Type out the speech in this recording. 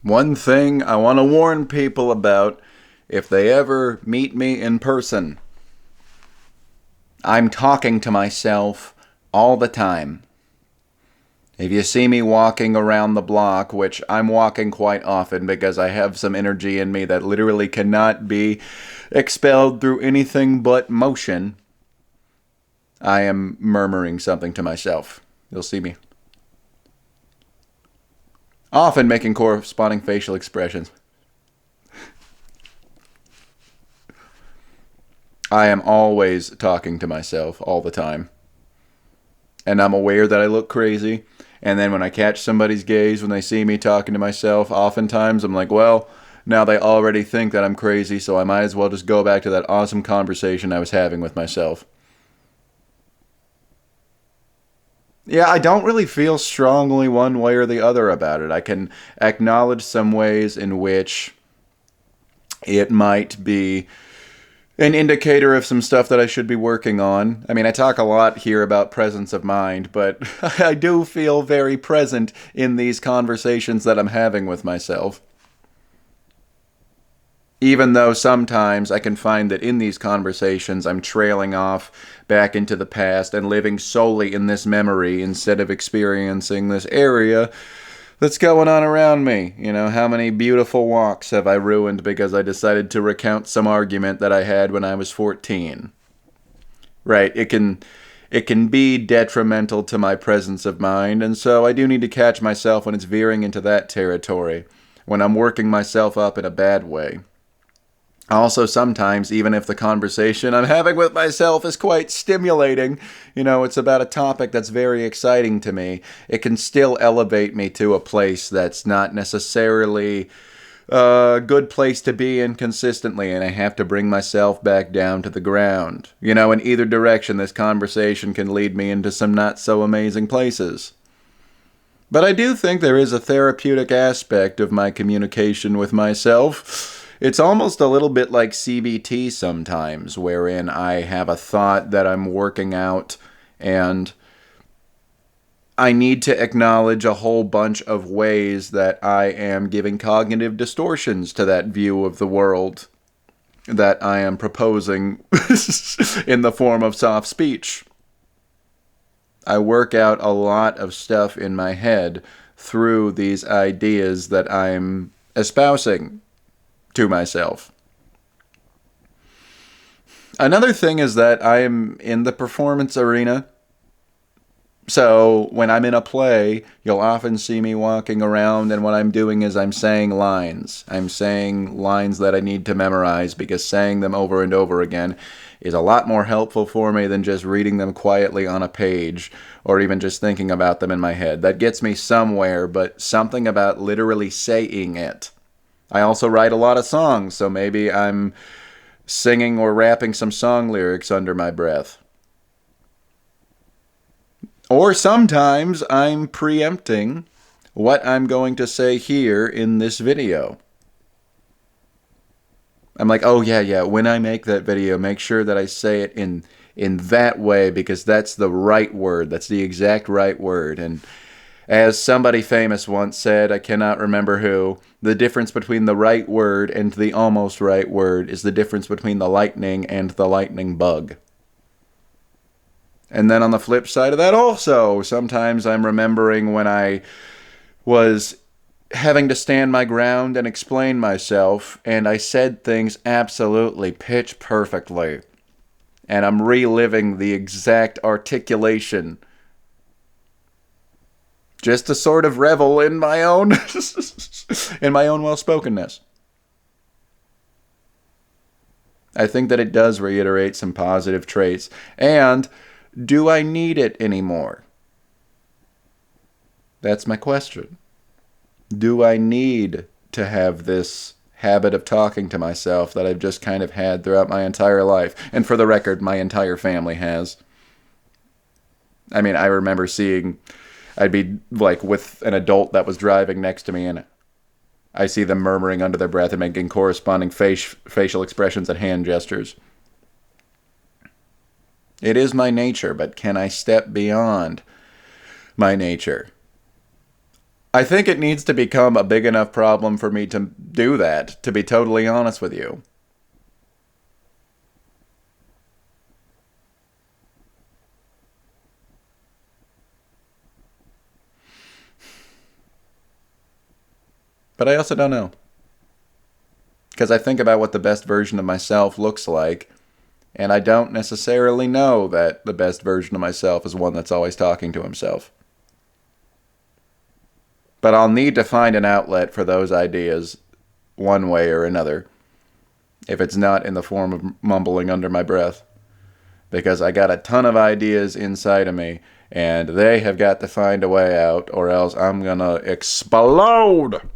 One thing I want to warn people about if they ever meet me in person, I'm talking to myself all the time. If you see me walking around the block, which I'm walking quite often because I have some energy in me that literally cannot be expelled through anything but motion, I am murmuring something to myself. You'll see me often making corresponding facial expressions. I am always talking to myself all the time. And I'm aware that I look crazy. And then when I catch somebody's gaze when they see me talking to myself, oftentimes I'm like, well, now they already think that I'm crazy, so I might as well just go back to that awesome conversation I was having with myself. Yeah, I don't really feel strongly one way or the other about it. I can acknowledge some ways in which it might be an indicator of some stuff that I should be working on. I mean, I talk a lot here about presence of mind, but I do feel very present in these conversations that I'm having with myself. Even though sometimes I can find that in these conversations I'm trailing off back into the past and living solely in this memory instead of experiencing this area that's going on around me. You know, how many beautiful walks have I ruined because I decided to recount some argument that I had when I was 14? Right, it can be detrimental to my presence of mind, and so I do need to catch myself when it's veering into that territory, when I'm working myself up in a bad way. Also, sometimes, even if the conversation I'm having with myself is quite stimulating, it's about a topic that's very exciting to me, it can still elevate me to a place that's not necessarily a good place to be in consistently, and I have to bring myself back down to the ground. In either direction, this conversation can lead me into some not so amazing places. But I do think there is a therapeutic aspect of my communication with myself. It's almost a little bit like CBT sometimes, wherein I have a thought that I'm working out and I need to acknowledge a whole bunch of ways that I am giving cognitive distortions to that view of the world that I am proposing in the form of soft speech. I work out a lot of stuff in my head through these ideas that I'm espousing to myself. Another thing is that I am in the performance arena. So when I'm in a play, you'll often see me walking around, and what I'm doing is I'm saying lines. I'm saying lines that I need to memorize, because saying them over and over again is a lot more helpful for me than just reading them quietly on a page or even just thinking about them in my head. That gets me somewhere, but something about literally saying it. I also write a lot of songs, so maybe I'm singing or rapping some song lyrics under my breath. Or sometimes I'm preempting what I'm going to say here in this video. I'm like, oh yeah, when I make that video, make sure that I say it in that way, because that's the right word. That's the exact right word. And as somebody famous once said, I cannot remember who, the difference between the right word and the almost right word is the difference between the lightning and the lightning bug. And then on the flip side of that also, sometimes I'm remembering when I was having to stand my ground and explain myself, and I said things absolutely pitch perfectly. And I'm reliving the exact articulation just to sort of revel in my own in my own well-spokenness. I think that it does reiterate some positive traits. And do I need it anymore? That's my question. Do I need to have this habit of talking to myself that I've just kind of had throughout my entire life? And for the record, my entire family has. I mean, I remember I'd be like with an adult that was driving next to me, and I see them murmuring under their breath and making corresponding facial expressions and hand gestures. It is my nature, but can I step beyond my nature? I think it needs to become a big enough problem for me to do that, to be totally honest with you. But I also don't know. Because I think about what the best version of myself looks like, and I don't necessarily know that the best version of myself is one that's always talking to himself. But I'll need to find an outlet for those ideas one way or another, if it's not in the form of mumbling under my breath. Because I got a ton of ideas inside of me, and they have got to find a way out, or else I'm gonna explode!